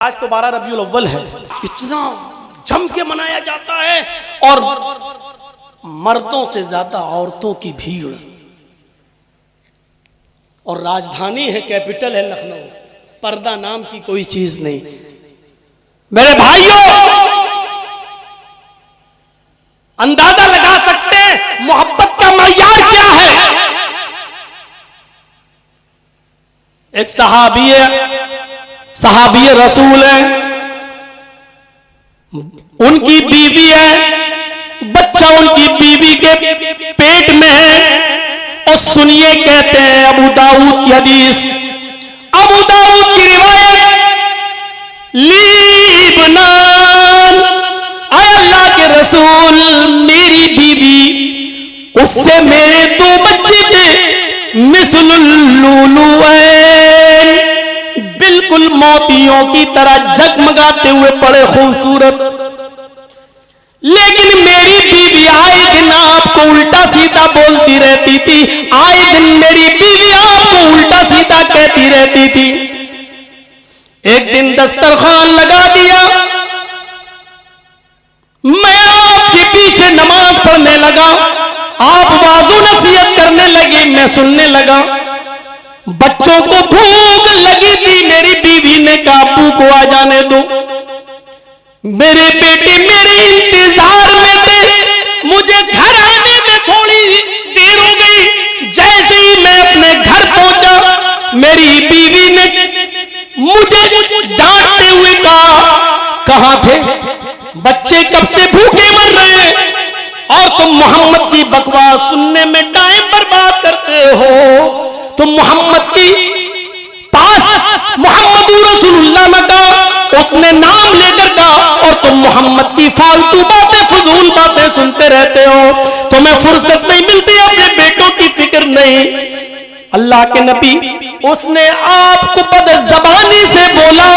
आज तो 12 रबीउल अव्वल है, इतना जम के मनाया जाता है और मर्दों से ज्यादा औरतों की भीड़। और राजधानी है, कैपिटल है लखनऊ, पर्दा नाम की कोई चीज नहीं। मेरे भाइयों, अंदाजा लगा सकते हैं मोहब्बत का मयार क्या है। एक सहाबी रसूल है, उनकी बीवी है, बच्चा उनकी बीवी के पेट में है। और सुनिए, कहते हैं अबू दाऊद की हदीस, अबू दाऊद की रिवायत, लीबनान, अल्लाह के रसूल, मेरी बीवी, उससे मेरे 2 बच्चे थे, मिसलुल्लुलुऐन, बिल्कुल मोतियों की तरह जगमगाते हुए बड़े खूबसूरत। लेकिन मेरी बीवी आए दिन आपको उल्टा सीधा बोलती रहती थी, आए दिन मेरी बीवी आपको उल्टा सीधा कहती रहती थी। एक दिन दस्तरखान लगा दिया, मैं आपके पीछे नमाज पढ़ने लगा, आप वाज़ो नसीहत करने लगे, मैं सुनने लगा। बच्चों को भूख लगी थी, मेरी बीवी ने कहा अब्बू को आ जाने दो। मेरे बेटे मेरे इंतजार में थे, मुझे घर आने में थोड़ी देर हो गई। जैसे ही मैं अपने घर पहुंचा, मेरी बीवी ने मुझे डांटते हुए कहा, कहां थे बच्चे, कब से भूखे मर रहे हैं और तुम मोहम्मद की बकवास सुनने में टाइम बर्बाद करते हो। तुम मोहम्मद की पास मोहम्मद रसूलुल्लाह ने कहा, उसने नाम लेकर कहा, और तुम मोहम्मद की फालतू बातें, फजूल बातें सुनते रहते हो। तुम्हें फुर्सत नहीं मिलती, अपने बेटों की फिक्र नहीं। अल्लाह के नबी, उसने आपको बदज़बानी से बोला,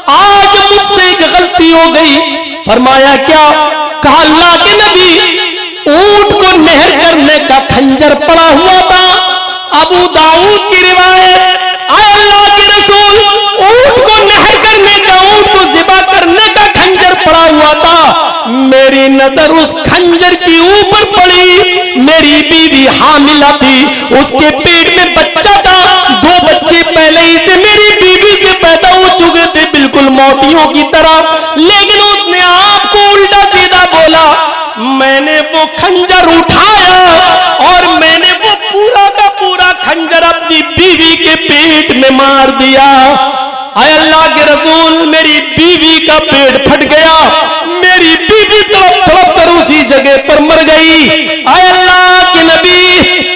आज मुझसे एक गलती हो गई। फरमाया क्या? कहा अल्लाह के नबी, ऊंट को नहर करने का खंजर पड़ा हुआ था। अबू दाऊद की रिवायत, अल्लाह के रसूल, ऊंट को नहर करने का, ऊंट को ज़िबा करने का खंजर पड़ा हुआ था। मेरी नजर उस खंजर की ऊपर पड़ी, मेरी बीवी हामिला थी, उसके पेट में बच्चा था, 2 बच्चे पहले ही से मेरी बीवी से पैदा हो चुके थे, बिल्कुल मोतियों की तरह। लेकिन उसने आपको उल्टा सीधा बोला। मैंने वो खंजर उठाया और मैंने वो पूरा का पूरा खंजर अपनी बीवी के पेट में मार दिया। आय अल्लाह के रसूल, मेरी बीवी का पेट फट गया, मेरी बीवी तड़प तड़प कर उसी जगह पर मर गई। आय अल्लाह के नबी,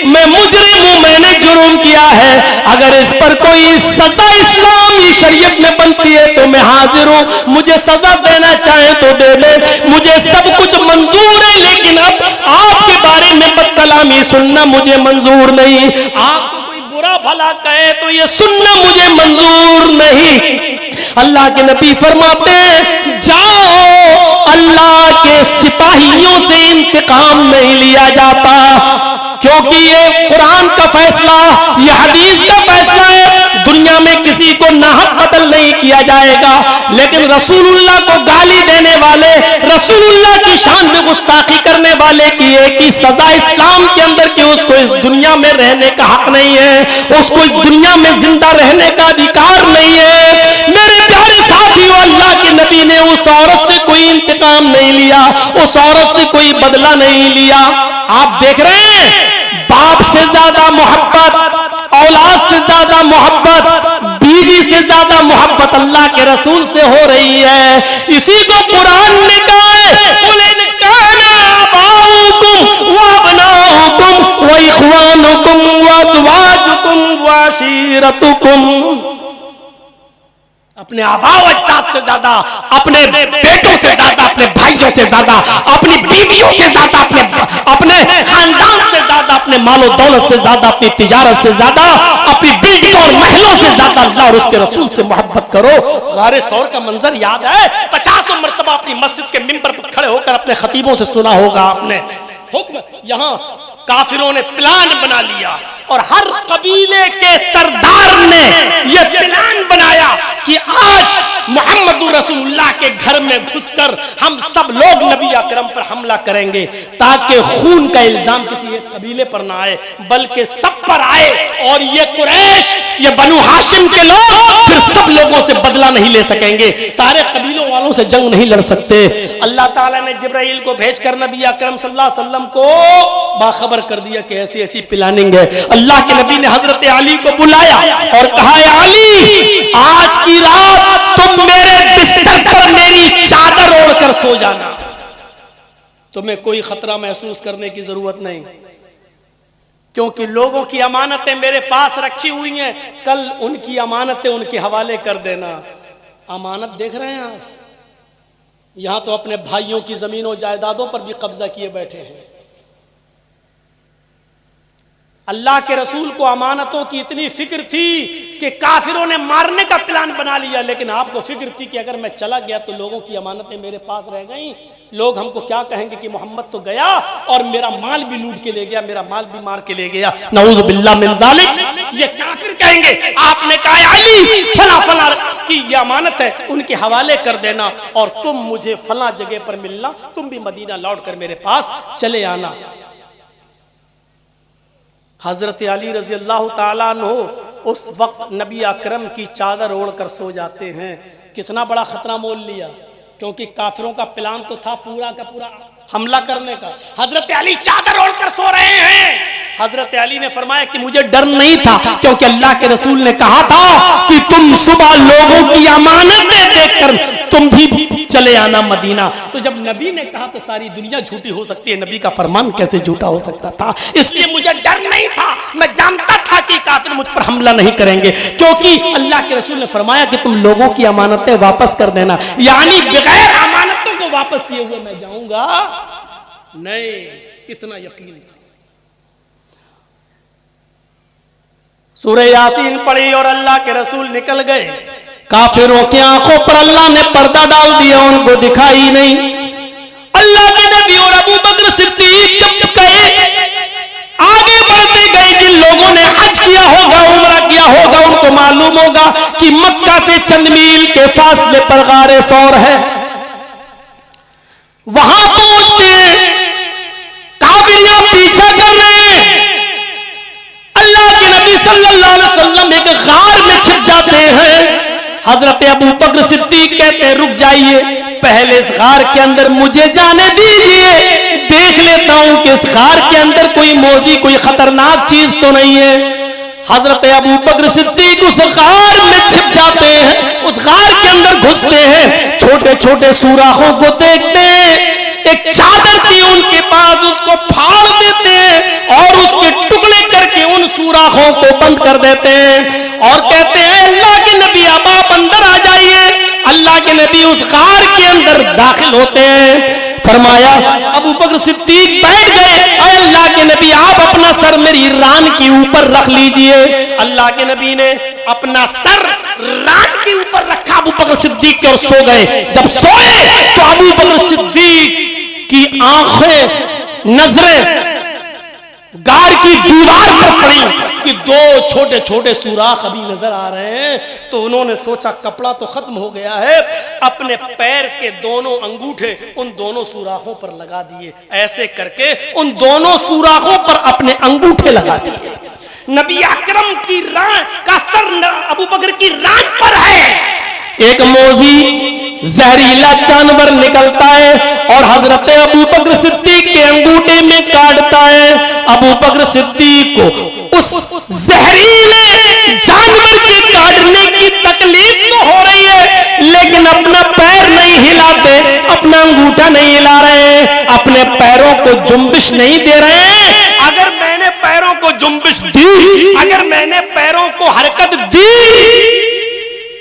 मैं मुजरिम हूं, मैंने जुर्म किया है, अगर इस पर कोई सजा इस्लामी शरीयत में बनती है तो मैं हाजिर हूं, मुझे सजा देना चाहे तो दे दे, मुझे सब कुछ मंजूर है। लेकिन अब आपके बारे में बदकलामी सुनना मुझे मंजूर नहीं, आपको कोई बुरा भला कहे तो ये सुनना मुझे मंजूर नहीं। अल्लाह के नबी फरमाते हैं, जाओ, अल्लाह के सिपाहियों से इंतकाम नहीं लिया जाता, क्योंकि ये कुरान का फैसला, ये हदीस का फैसला है, दुनिया में किसी को नाहक कत्ल नहीं किया जाएगा। लेकिन रसूलुल्लाह को गाली देने वाले, रसूलुल्लाह की शान में गुस्ताखी करने वाले की एक ही सजा इस्लाम के अंदर कि उसको इस दुनिया में रहने का हक नहीं है, उसको इस दुनिया में जिंदा रहने का अधिकार नहीं है। मेरे प्यारे साथियों, अल्लाह के नबी ने उस औरत से कोई इंतकाम नहीं लिया, उस औरत से कोई बदला नहीं लिया। आप देख रहे हैं, बाप से ज्यादा मोहब्बत, औलाद से ज्यादा मोहब्बत, बीवी से ज्यादा मोहब्बत अल्लाह के रसूल से हो रही है। इसी को कुरान ने कहा है, कुल इन काना आबाउकुम व अबनाउकुम व इख्वानुकुम व अज़वाजुकुम व अशीरतुकुम। अपने आबाओ अजदाद से ज्यादा, अपने बेटों से ज्यादा, अपने भाइयों से ज्यादा, अपनी बीवियों से ज्यादा, अपने खानदान से ज्यादा, अपने मालो दौलत से ज्यादा, अपनी तिजारत से ज्यादा, अपनी बिल्डिंग और महलों से ज्यादा अल्लाह और उसके रसूल से मोहब्बत करो। गारे सौर का मंजर याद है, 50 मरतबा अपनी मस्जिद के मिंबर पर खड़े होकर अपने खतीबों से सुना होगा आपने। हुक्म, यहां काफिरों ने प्लान बना लिया, और हर कबीले के सरदार ने यह प्लान बनाया कि आज मोहम्मद रसूलुल्लाह के घर में घुसकर हम सब लोग नबी अकरम पर हमला करेंगे, ताकि खून का इल्जाम किसी एक कबीले पर ना आए बल्कि सब पर आए, और ये कुरैश, ये बनु हाशिम के लोग फिर सब लोगों से बदला नहीं ले सकेंगे, सारे कबीलों वालों से जंग नहीं लड़ सकते। अल्लाह ताला ने जिब्राइल को भेजकर नबी अकरम सल्लल्लाहु अलैहि वसल्लम को बाखबर कर दिया कि ऐसी ऐसी प्लानिंग है। अल्लाह के नबी ने हजरत अली को बुलाया और कहा, अली आज की रात तुम मेरे बिस्तर पर मेरी चादर ओढ़कर सो जाना, तुम्हें कोई खतरा महसूस करने की जरूरत नहीं, क्योंकि लोगों की अमानतें मेरे पास रखी हुई हैं, कल उनकी अमानतें उनके हवाले कर देना। अमानत देख रहे हैं आप, यहां तो अपने भाइयों की जमीनों जायदादों पर भी कब्जा किए बैठे हैं। अल्लाह के रसूल को अमानतों की इतनी फिक्र थी कि काफिरों ने मारने का प्लान बना लिया, लेकिन आपको फिक्र थी कि अगर मैं चला गया तो लोगों की अमानतें मेरे पास रह गईं, लोग हमको क्या कहेंगे कि मोहम्मद तो गया और मेरा माल भी लूट के ले गया, मेरा माल भी मार के ले गया, नऊज़ बिल्लाह मिन ज़ालिक, ये काफिर कहेंगे। आपने कहा, अली फला फला की ये अमानत है, उनके हवाले कर देना और तुम मुझे फला जगह पर मिलना, तुम भी मदीना लौट कर मेरे पास चले आना। हजरत अली रजी अल्लाह ताला अन्हु उस वक्त नबी अकरम की चादर ओढ़कर सो जाते हैं। कितना बड़ा खतरा मोल लिया, क्योंकि काफिरों का प्लान तो था पूरा का पूरा हमला करने का। हजरत अली चादर ओढ़कर सो रहे हैं। हजरत अली ने फरमाया कि मुझे डर नहीं था, क्योंकि अल्लाह के रसूल ने कहा था कि तुम सुबह लोगों की अमानतें देखकर तुम भी चले आना मदीना। तो जब नबी ने कहा तो सारी दुनिया झूठी हो सकती है, नबी का फरमान कैसे झूठा हो सकता था? इसलिए मुझे डर नहीं था, मैं जानता था कि काफिर मुझ पर हमला नहीं करेंगे, क्योंकि अल्लाह के रसूल ने फरमाया कि तुम लोगों की अमानतें वापस कर देना, यानी बगैर अमानतों को वापस किए हुए मैं जाऊंगा नहीं, इतना यकीन था। सूरह यासीन पढ़ी और अल्लाह के रसूल निकल गए। काफिरों की आंखों पर अल्लाह ने पर्दा डाल दिया, उनको दिखाई नहीं। अल्लाह के नबी और अबू बकर सिद्दीक जब गए, आगे बढ़ते गए, जिन लोगों ने हज किया होगा, उम्रा किया होगा, उनको मालूम होगा कि मक्का से चंद मील के फासले पर गारे सौर है। वहां पहुंचते हैं, काफिरियां पीछा कर रहे हैं। अल्लाह के नबी सल्लल्लाहु अलैहि वसल्लम एक गार में छिप जाते हैं। हजरत अबू बकर सिद्दीक कहते हैं, रुक जाइए, पहले इस गार के अंदर मुझे जाने दीजिए, देख लेता हूं कि इस गार के अंदर कोई मौजी, कोई खतरनाक चीज तो नहीं है। हजरत अबू बकर सिद्दीक उस गार में छिप जाते हैं, उस गार के अंदर घुसते हैं, छोटे छोटे सुराखों को देखते हैं, एक चादर थी उनके पास, उसको फाड़ देते हैं और उसके टुकड़े करके उन सुराखों को बंद कर देते हैं और कहते हैं, अल्लाह के नबी अब आप अंदर आ जाइए। अल्लाह के नबी उस गार के अंदर दाखिल होते हैं। फरमाया, अबू बकर सिद्दीक बैठ गए, अल्लाह के नबी आप अपना सर मेरी रान के ऊपर रख लीजिए। अल्लाह के नबी ने अपना सर रान के ऊपर रखा अबू बकर सिद्दीक के और सो गए। जब सोए तो अबू बकर सिद्दीक की आंखें, नजरें गार की दीवार पर पड़ी कि दो छोटे छोटे सुराख अभी नजर आ रहे हैं। तो उन्होंने सोचा कपड़ा तो खत्म हो गया है, अपने पैर के दोनों अंगूठे उन दोनों सुराखों पर लगा दिए। ऐसे करके उन दोनों सुराखों पर अपने अंगूठे लगा दिए। नबी अकरम की रान का सर अबू बकर की रान पर है। एक मौजी जहरीला जानवर निकलता है और हजरत अबू बकर सिद्दीक के अंगूठे में काटता है। अबू बकर सिद्दीक को उस जहरीले जानवर के काटने की तकलीफ तो हो रही है, लेकिन अपना पैर नहीं हिलाते, अपना अंगूठा नहीं हिला रहे, अपने पैरों को जुम्बिश नहीं दे रहे हैं। अगर मैंने पैरों को जुम्बिश दी, अगर मैंने पैरों को हरकत दी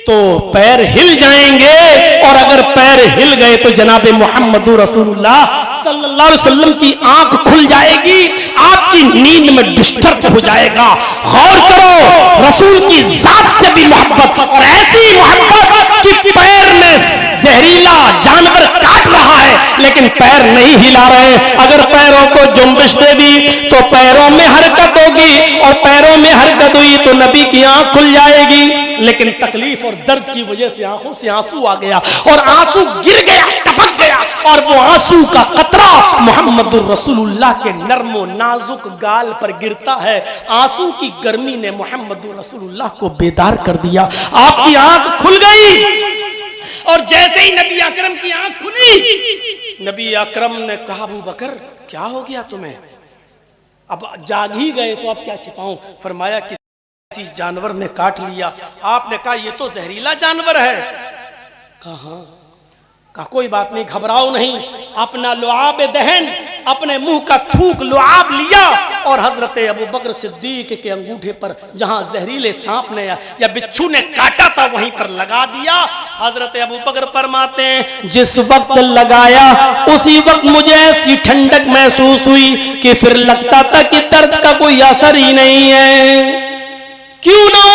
तो पैर हिल जाएंगे, और अगर पैर हिल गए तो जनाब मोहम्मद रसूलुल्लाह सल्लल्लाहु अलैहि वसल्लम की आंख खुल जाएगी, आपकी नींद में डिस्टर्ब हो जाएगा। गौर करो, रसूल की जात से भी मोहब्बत, और ऐसी मोहब्बत कि पैर में जहरीला जानवर काट रहा है लेकिन पैर नहीं हिला रहे। अगर पैरों को जुम्बिश दे दी तो पैरों में हरकत होगी, और पैरों में हरकत हुई तो नबी की आंख खुल जाएगी। लेकिन तकलीफ और दर्द की वजह से आंखों से आंसू आ गया, और आंसू गिर गया, टपक गया, और वो आंसू का कतरा मोहम्मदुर रसूलुल्लाह के नर्मो नाजुक गाल पर गिरता है। आंसू की गर्मी ने मोहम्मदुर रसूलुल्लाह को बेदार कर दिया। आपकी आंख खुल गई, और जैसे ही नबी अकरम की आंख खुली, नबी अकरम ने कहा, अबू बकर क्या हो गया तुम्हें? अब जाग ही गए तो अब क्या छिपाऊं? फरमाया किसी जानवर ने काट लिया। आपने कहा ये तो जहरीला जानवर है। कहा कोई बात नहीं, घबराओ नहीं। अपना लुआब दहन, अपने मुंह का थूक लुआब लिया, और हजरत अबू बकर सिद्दीक के अंगूठे पर जहां जहरीले सांप ने या बिच्छू ने काटा था वहीं पर लगा दिया। हजरत अबू बकर फरमाते हैं, जिस वक्त लगाया उसी वक्त मुझे ऐसी ठंडक महसूस हुई कि फिर लगता था कि दर्द का कोई असर ही नहीं है। क्यों ना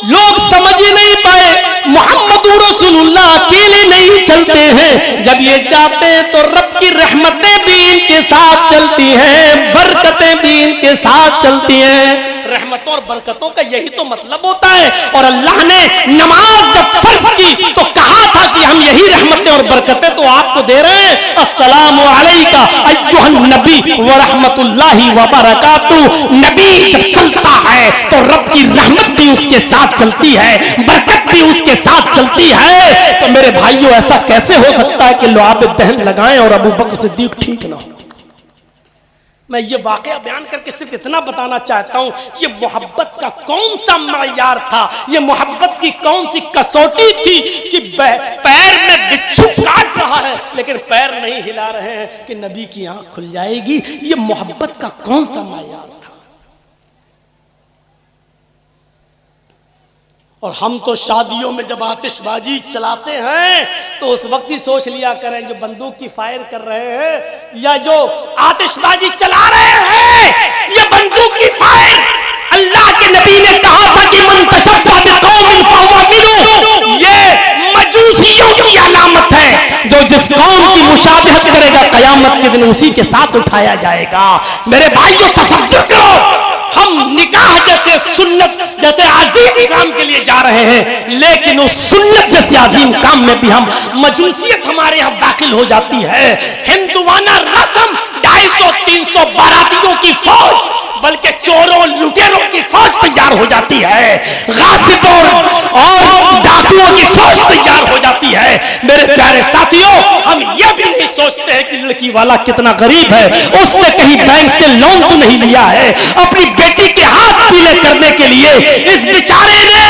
लोग समझ ही नहीं पाए, मोहम्मदुर रसूलुल्लाह अकेले नहीं चलते हैं। जब ये चाहते हैं तो रब की रहमतें भी इनके साथ चलती हैं, बरकतें भी इनके साथ चलती हैं। रहमतों और बरकतों का यही तो मतलब होता है। और अल्लाह ने नमाज जब फर्ज की तो कहा था कि हम यही रहमतें और बरकतें तो आपको दे रहे हैं। अस्सलामु अलैका अय्युहन नबी व रहमतुल्लाहि व बरकातुहू। नबी जब चलता है तो रब की रहमत भी उसके साथ चलती है, बरकत भी उसके साथ चलती है। तो मेरे भाइयों, ऐसा कैसे हो सकता है कि लुआब दहन लगाएं और अबू बकर सिद्दीक ठीक ना हो? मैं ये वाकया बयान करके सिर्फ इतना बताना चाहता हूं, ये मोहब्बत का कौन सा मयार था, ये मोहब्बत की कौन सी कसौटी थी कि पैर में बिच्छू काट रहा है लेकिन पैर नहीं हिला रहे हैं कि नबी की आंख खुल जाएगी। ये मोहब्बत का कौन सा मयार था? और हम तो शादियों में जब आतिशबाजी चलाते हैं तो उस वक्त ही सोच लिया करें, जो बंदूक की फायर कर रहे हैं या जो आतिशबाजी चला रहे हैं, ये बंदूक की फायर अल्लाह के नबी ने कहा था कि मन तशब्बह बिकौमिन फहुवा मिनहुम। ये मजूसियों की अलामत है, जो जिस कौम की मुशाबहत करेगा कयामत के दिन उसी के साथ उठाया जाएगा। मेरे भाइयों, तसव्वुर करो, हम निकाह जैसे सुन्नत जैसे अजीम काम के लिए जा रहे हैं, लेकिन उस सुन्नत जैसे अजीम काम में भी हम मजूसियत हमारे यहाँ दाखिल हो जाती है। हिंदुवाना रस्म 250-300 बारातियों की फौज, बल्कि चोरों लुटेरों की फौज तैयार हो जाती है, गासिबों और डाकुओं की फौज तैयार हो जाती है। मेरे प्यारे साथियों, हम ये भी नहीं सोचते हैं कि लड़की वाला कितना गरीब है, उसने कहीं बैंक से लोन तो नहीं लिया है अपनी बेटी के हाथ पीले करने के लिए। इस बेचारे ने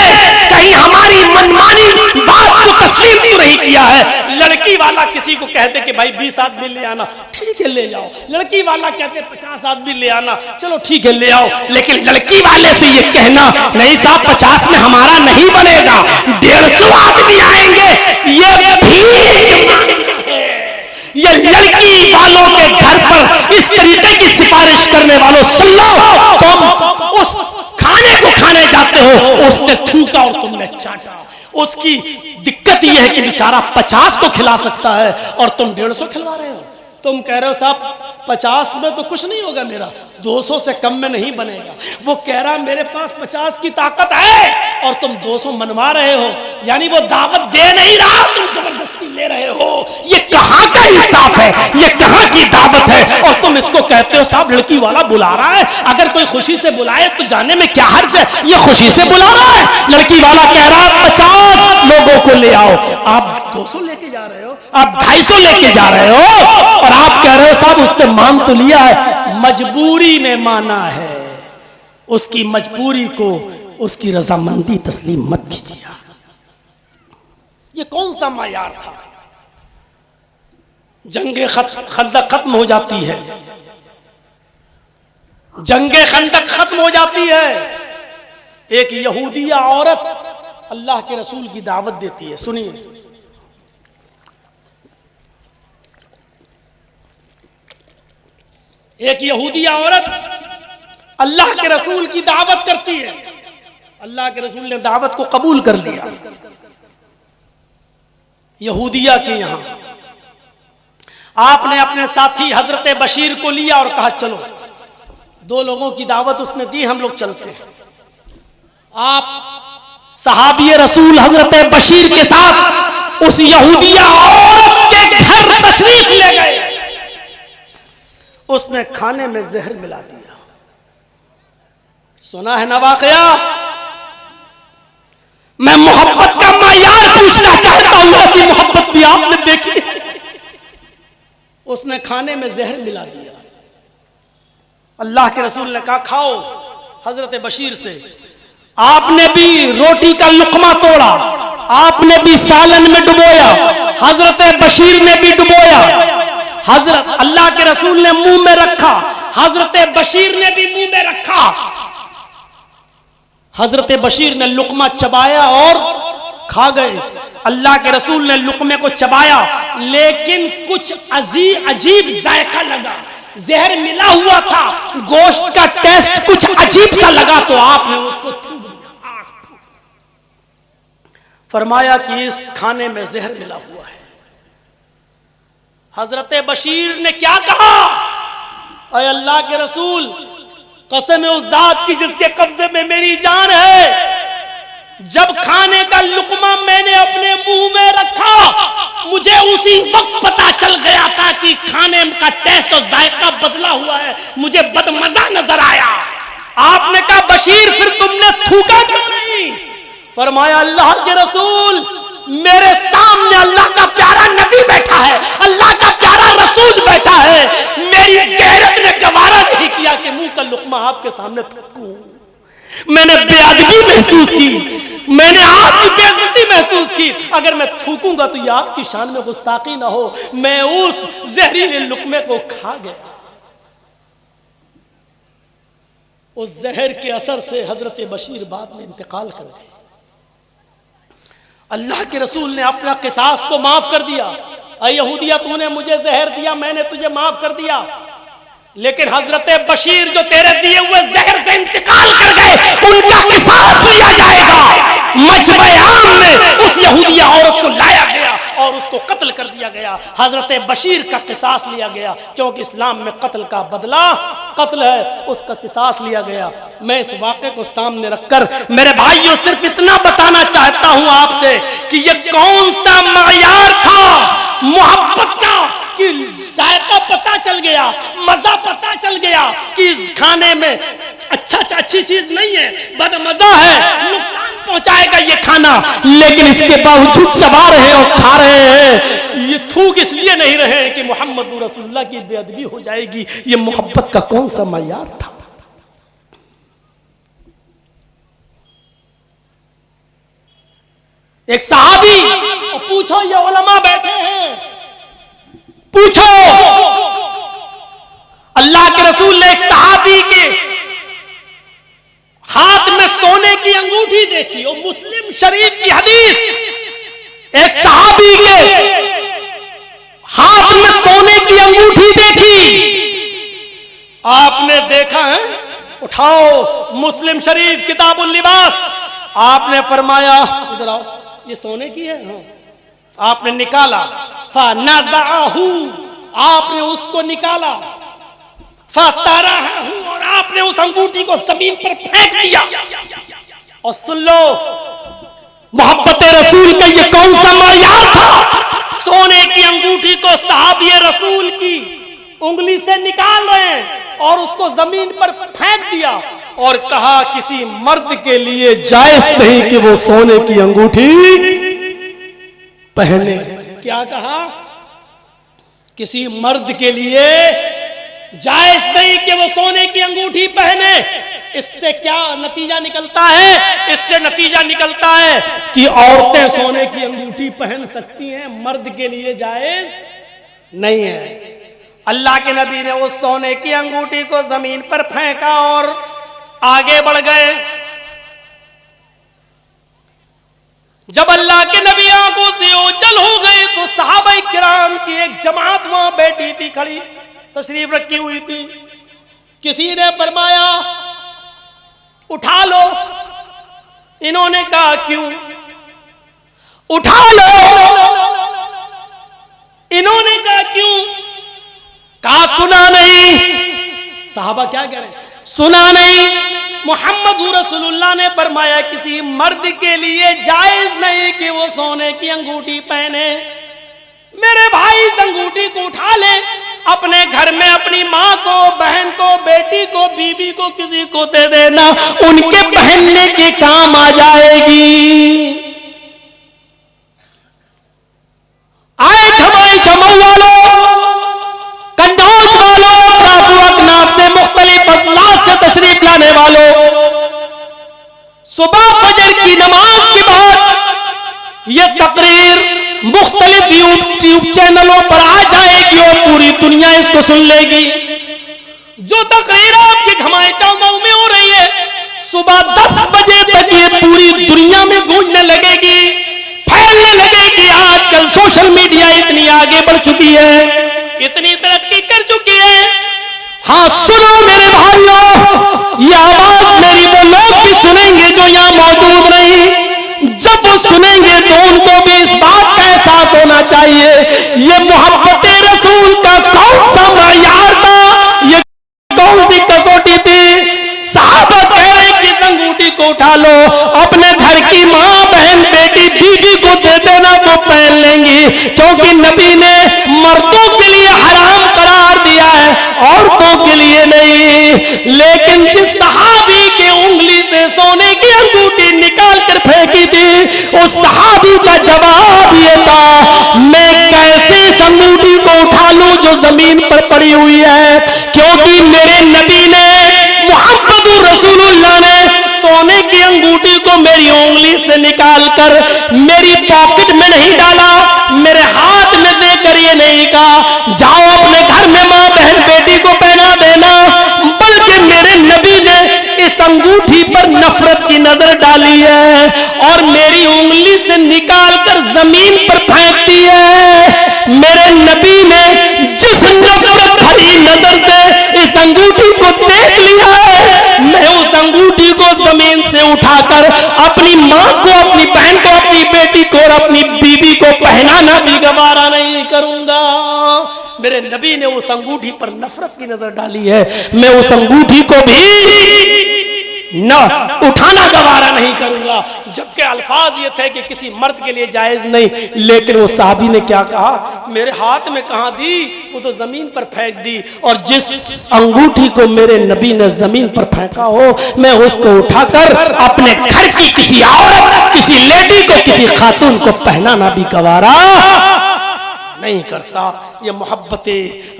कहीं हमारी मनमानी बात को तस्लीम तो नहीं किया है। लड़की वाला किसी को कहते कि भाई 20 आदमी ले आना, ठीक है ले जाओ। लड़की वाला कहते 50 आदमी ले आना, चलो ठीक है ले आओ। लेकिन लड़की वाले से ये कहना, नहीं साहब 50 में हमारा नहीं बनेगा, 150 आदमी आएंगे, ये भीख। ये लड़की वालों के घर पर इस तरीके की सिफारिश करने वालों, सुन लो, तुम उस खाने को खाने जाते हो, उसने थूका और तुमने चाटा। उसकी दिक्कत यह है कि बेचारा 50 को खिला सकता है और तुम 150 खिलवा रहे हो। तुम कह रहे हो साहब 50 में तो कुछ नहीं होगा, मेरा 200 से कम में नहीं बनेगा। वो कह रहा मेरे पास 50 की ताकत है और तुम 200 मनवा रहे हो, यानी वो दावत दे नहीं रहा, तुम जबरदस्ती ले रहे हो। ये कहां का इंसाफ है, ये कहां की दावत है? और तुम इसको कहते हो साहब लड़की वाला बुला रहा है, अगर कोई खुशी से बुलाए तो जाने में क्या हर्ज है, ये खुशी से बुला रहा है। लड़की वाला कह रहा है 50 लोगों को ले आओ, आप 200 लेके जा रहे हो, आप 250 लेके जा रहे हो, और आप कह रहे हो साहब उसने मान तो लिया है, मजबूरी में माना है। उसकी मजबूरी को उसकी रजामंदी तस्लीम मत कीजिए। ये कौन सा मयार था? जंगे खंदक खत्म हो जाती है, जंगे खंदक खत्म हो जाती है। एक यहूदिया औरत अल्लाह के रसूल की दावत देती है, सुनिए। एक यहूदिया औरत अल्लाह के रसूल की दावत करती है, अल्लाह के रसूल ने दावत को कबूल कर लिया। यहूदिया के यहां आपने अपने साथी हजरत बशीर को लिया और कहा चलो, 2 लोगों की दावत उसने दी, हम लोग चलते हैं। आप सहाबी रसूल हजरत बशीर के साथ उस यहूदिया औरत के घर तशरीफ ले गए। उसने खाने में जहर मिला दिया। सुना है ना वाकया? मैं मोहब्बत का मायार पूछना चाहता हूं, ऐसी मोहब्बत भी आपने देखी? उसने खाने में जहर मिला दिया। अल्लाह के रसूल ने कहा खाओ। हजरत बशीर से आपने भी रोटी का लुकमा तोड़ा, आपने भी सालन में डुबोया, हजरत बशीर ने भी डुबोया। हजरत अल्लाह के रसूल ने मुंह में रखा, हजरत बशीर ने भी मुंह में रखा। हजरत बशीर ने लुकमा चबाया और खा गए। अल्लाह के रसूल ने लुकमे को चबाया, लेकिन कुछ अजीब जायका लगा, जहर मिला हुआ था, गोश्त का टेस्ट कुछ अजीब सा लगा, तो आपने उसको थूक दिया। फरमाया कि इस खाने में जहर मिला हुआ है। हजरत बशीर ने क्या कहा? अय अल्लाह के रसूल, कसम उस जात की जिसके कब्जे में मेरी जान है, जब खाने का लुकमा मैंने अपने मुंह में रखा, मुझे उसी वक्त पता चल गया था कि खाने का टेस्ट और जायका बदला हुआ है, मुझे बदमजा नजर आया। आपने कहा बशीर फिर तुमने थूका क्यों नहीं? फरमाया अल्लाह के रसूल, मेरे सामने अल्लाह का प्यारा नबी बैठा है, अल्लाह का प्यारा रसूल बैठा है, मेरी गैरत ने गवारा नहीं किया कि मुंह का लुकमा आपके सामने थूकूं। मैंने बेअदबी महसूस की, मैंने आपकी बेइज्जती महसूस की। अगर मैं थूकूंगा तो ये आपकी शान में गुस्ताखी ना हो। मैं उस जहरीले लुकमे को खा गया। उस जहर के असर से हजरत बशीर बाद में इंतकाल कर गए। अल्लाह के रसूल ने अपना किसास तो माफ कर दिया। अय यहूदिया, तूने मुझे जहर दिया, मैंने तुझे माफ कर दिया, लेकिन हजरत बशीर जो तेरे दिए हुए जहर से इंतकाल कर गए, उनका किसास लिया जाएगा। मजमे आम में उस यहूदिया औरत को लाया गया और उसको कत्ल कर दिया गया। हजरत बशीर का किसास लिया गया, क्योंकि इस्लाम में कत्ल का बदला कत्ल है, उसका किसास लिया गया। मैं इस वाक़े को सामने रखकर मेरे भाइयों सिर्फ इतना बताना चाहता हूं आपसे कि ये कौन सा मायार था मोहब्बत का, कि जायका पता चल गया, मजा पता चल गया कि इस खाने में अच्छी चीज नहीं है, बदमजा है, नुकसान पहुंचाएगा ये खाना, लेकिन इसके बावजूद चबा रहे हैं और खा रहे हैं। ये थूक इसलिए नहीं रहे कि मोहम्मद रसूलुल्लाह की बेअदबी हो जाएगी। ये मोहब्बत का कौन सा मायार था? एक सहाबी, पूछो, ये उलमा बैठे हैं, पूछो। अल्लाह के रसूल ने एक सहाबी के हाथ में सोने की अंगूठी देखी, और मुस्लिम शरीफ की हदीस, एक सहाबी के हाथ में सोने की अंगूठी देखी। आपने देखा है, उठाओ मुस्लिम शरीफ किताबुल लिबास, आपने फरमाया इधर आओ, ये सोने की है। हाँ। आपने निकाला, फनज़अहू, आपने उसको निकाला, फतरहू, और आपने उस अंगूठी को जमीन पर फेंक दिया। और सुन लो, मोहब्बत रसूल का ये कौन सा मायार था? सोने की अंगूठी को सहाबी रसूल की उंगली से निकाल रहे हैं और उसको जमीन पर फेंक दिया और कहा किसी मर्द के लिए जायज नहीं कि वो सोने की अंगूठी पहने। क्या कहा? किसी मर्द के लिए जायज नहीं कि वो सोने की अंगूठी पहने। इससे क्या नतीजा निकलता है? इससे नतीजा निकलता है कि औरतें सोने की अंगूठी पहन सकती हैं, मर्द के लिए जायज नहीं है। अल्लाह के नबी ने उस सोने की अंगूठी को जमीन पर फेंका और आगे बढ़ गए। जब अल्लाह के नबी आंखों से ओझल हो गए तो सहाबा किराम की एक जमात वहां बैठी थी, खड़ी तशरीफ रखी हुई थी। किसी ने फरमाया उठा लो। इन्होंने कहा क्यों? उठा लो। इन्होंने कहा क्यों? सहाबा क्या कह रहे हैं, सुना नहीं मोहम्मद रसूलुल्लाह ने फरमाया किसी मर्द के लिए जायज नहीं कि वो सोने की अंगूठी पहने। मेरे भाई इस अंगूठी को उठा ले, अपने घर में अपनी माँ को, बहन को, बेटी को, बीवी को, किसी को दे देना, उनके पहनने के काम आ जाएगी। आए हमारे जमाऊ वालों, कंडौज वालों, काफू अकनाफ से मुख्तलिफ अजलास से तशरीफ लाने वालों, सुबह फजर की नमाज के बाद ये तकरीर मुख्तलिफ यूट्यूब चैनलों पर आ जाएगी और पूरी दुनिया इसको सुन लेगी। जो तकरीर आपके घमाए चौमाऊ में हो रही है, सुबह 10 बजे तक ये पूरी दुनिया में गूंजने लगेगी, फैलने लगेगी। आजकल सोशल मीडिया इतनी आगे बढ़ चुकी है, इतनी तरक्की कर चुकी है। हाँ सुनो मेरे भाइयों, ये आवाज मेरी वो लोग भी सुनेंगे जो यहाँ मौजूद नहीं। जब वो सुनेंगे तो उनको भी इस बात का एहसास होना चाहिए ये मोहब्बत रसूल का कौन सा मयार था, ये कौन सी कसौटी थी। साहबा कह रहे कि इस अंगूठी को उठा लो, अपने घर की माँ, बहन, बेटी, बीवी को दे देना, वो पहन लेंगी, क्योंकि नबी ने मर्दों के लिए हराम करार दिया है, औरतों के लिए नहीं। लेकिन जिस सहाबी के उंगली से सोने की अंगूठी निकाल कर फेंकी थी, उस सहाबी का जवाब ये था, मैं कैसे इस अंगूठी को उठा लूं जो जमीन पर पड़ी हुई है, क्योंकि मेरे नबी ने, मोहम्मद रसूलुल्लाह ने सोने की अंगूठी को मेरी उंगली से निकालकर मेरी पॉकेट में नहीं डाला, मेरे हाथ में देकर ये नहीं कहा जाओ अपने घर में मां, बहन, बेटी को पहना देना, बल्कि मेरे नबी ने इस अंगूठी पर नफरत की नजर डाली है और मेरी उंगली से निकालकर जमीन पर फेंक दी है। मेरे नबी ने जिस नफरत भरी नजर से इस अंगूठी को देख लिया है, मैं उस अंगूठी को जमीन से उठाकर अपनी मां को, अपनी बहन को, अपनी बेटी को और अपनी बीवी को पहनाना भी गवारा नहीं करूंगा। मेरे नबी ने उस अंगूठी पर नफरत की नजर डाली है, मैं उस अंगूठी को भी न उठाना गवारा नहीं करूंगा। जबकि अल्फाज ये थे कि किसी मर्द के लिए जायज नहीं, लेकिन वो साहबी ने क्या कहा, मेरे हाथ में कहां दी, वो तो जमीन पर फेंक दी, और जिस अंगूठी को मेरे नबी ने जमीन पर फेंका हो, मैं उसको उठाकर अपने घर की किसी औरत, किसी लेडी को, किसी खातून को पहनाना भी गवारा नहीं करता। ये मोहब्बत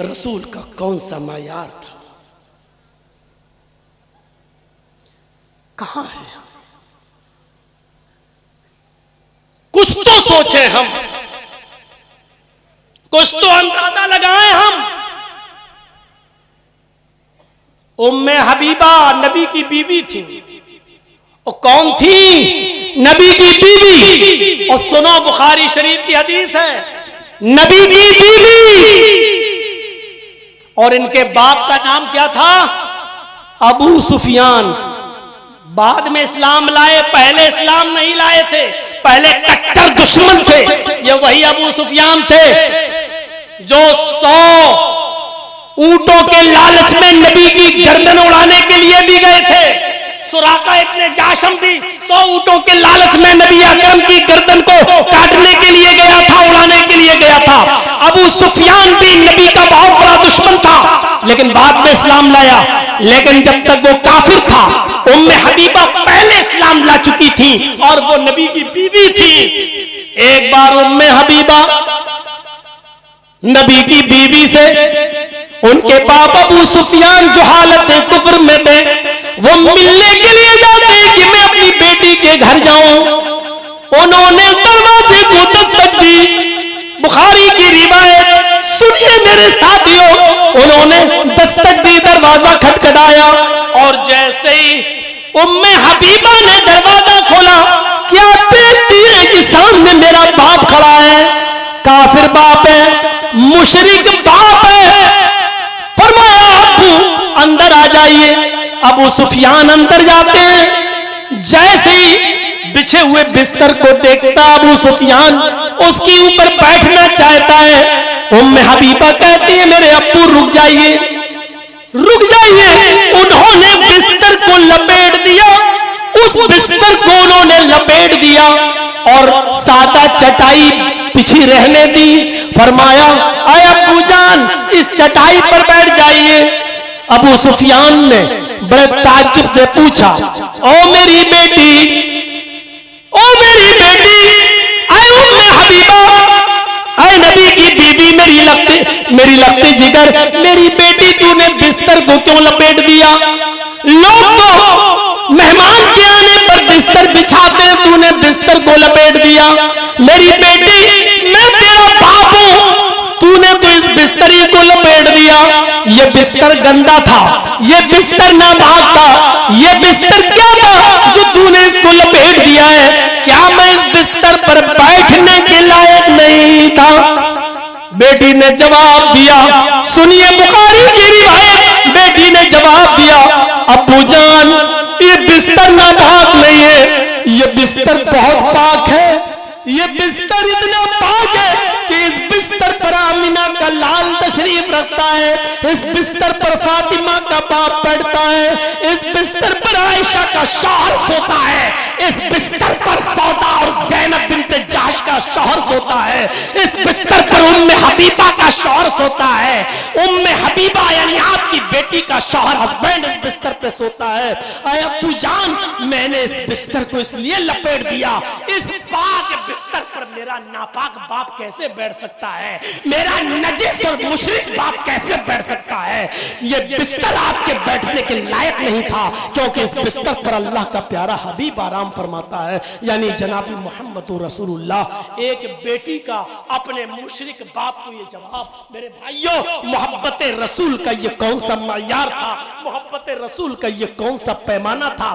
रसूल का कौन सा मयार था, कहां है? कुछ तो सोचें हम, कुछ तो अंदाजा लगाएं हम। उम्मे हबीबा नबी की बीवी थी, और कौन थी? नबी की बीवी। और सुनो बुखारी शरीफ की हदीस है, नबी की बीवी, और इनके बाप का नाम क्या था? अबू सुफियान। बाद में इस्लाम लाए, पहले इस्लाम नहीं लाए थे, पहले कट्टर दुश्मन थे। ये वही अबू सुफियान थे जो 100 ऊंटों के लालच में नबी की गर्दन उड़ाने के लिए भी गए थे। सुराका इब्ने जाशम भी 100 ऊंटों के लालच में नबी अकरम की गर्दन को काटने के लिए गया था, उड़ाने के लिए गया था। अबू सुफियान भी नबी का बहुत बड़ा दुश्मन था, लेकिन बाद में इस्लाम लाया। लेकिन जब तक वो काफिर था, उम्मे हबीबा पहले इस्लाम ला चुकी थी और वो नबी की बीवी थी। एक बार उम्मे हबीबा नबी की बीवी से, उनके बाप अबू सुफियान जो हालत कुफ्र में थे, वो मिलने के लिए जाते कि मैं अपनी बेटी के घर जाऊं। उन्होंने दरवाजे को दस्तक दी। बुखारी की रिवायत सुनिए मेरे साथियों, उन्होंने दस्तक दी, दरवाजा खटखटाया, और जैसे ही उम्मे हबीबा ने दरवाजा खोला, क्या देखती है कि सामने मेरा बाप खड़ा है, काफिर बाप है, मुशरिक बाप है। फरमाया अबू अंदर आ जाइए। अबू सुफियान अंदर जाते हैं, जैसे ही बिछे हुए बिस्तर को देखता अबू सुफियान उसके ऊपर बैठना चाहता है। उम्मे हबीबा कहती है मेरे अब्बू रुक जाइए। रुक जाइए, उन्होंने बिस्तर को लपेट दिया, उस बिस्तर को उन्होंने लपेट दिया और सादा चटाई पिछी रहने दी। फरमाया, आए अब्बू जान इस चटाई पर बैठ जाइए। अबू सुफियान ने बड़े ताज्जुब से पूछा, ओ मेरी बेटी, ओ मेरी बेटी, आए उम्मे हबीबा, आए नबी की बीबी, मेरी लगती जिगर, मेरी बेटी तूने बिस्तर को क्यों लपेट दिया? लोग तो मेहमान के आने पर बिस्तर बिछाते, तूने बिस्तर को लपेट दिया। मेरी बेटी, मैं तेरा बाप हूं, तूने तो इस बिस्तरी को लपेट दिया। ये बिस्तर गंदा था, ये बिस्तर नापाक था, ये बिस्तर क्या था जो तूने इसको लपेट दिया है? क्या मैं इस बिस्तर पर बैठने के लायक नहीं था? बेटी ने जवाब दिया, सुनिए बुखारी की रिवायत, बेटी ने जवाब दिया, अब्बू जान ये बिस्तर नापाक नहीं है, ये बिस्तर बहुत पाक है। ये बिस्तर इतना पाक है कि इस बिस्तर पर आमिना का लाल तशरीफ रखता है, इस बिस्तर पर फातिमा का बाप बैठता है, इस बिस्तर पर आयशा का शौहर सोता है, इस बिस्तर पर सौदा और ज़ैनब बिन्त जहश का शौहर सोता है, इस बिस्तर पर उम्मे हबीबा का शौहर सोता है। उम्मे हबीबा यानी आपकी बेटी का शौहर, हस्बैंड इस बिस्तर पे सोता है। आए अब्बू जान, मैंने इस बिस्तर को इसलिए लपेट दिया, इस पाक बिस्तर पर मेरा नापाक बाप कैसे बैठ सकता है? मेरा नजीस और मुशरिक बाप कैसे बैठ सकता है? ये बिस्तर आपके बैठने के लायक नहीं था, क्योंकि इस बिस्तर पर अल्लाह का प्यारा हबीब आराम फरमाता है, यानी जनाबी मोहम्मद रसूलुल्लाह। एक बेटी का अपने मुशरिक बाप को ये जवाब, मेरे भाइयों, मोहब्बत रसूल का ये कौन सा मयार था? मोहब्बत रसूल का ये कौन सा पैमाना था?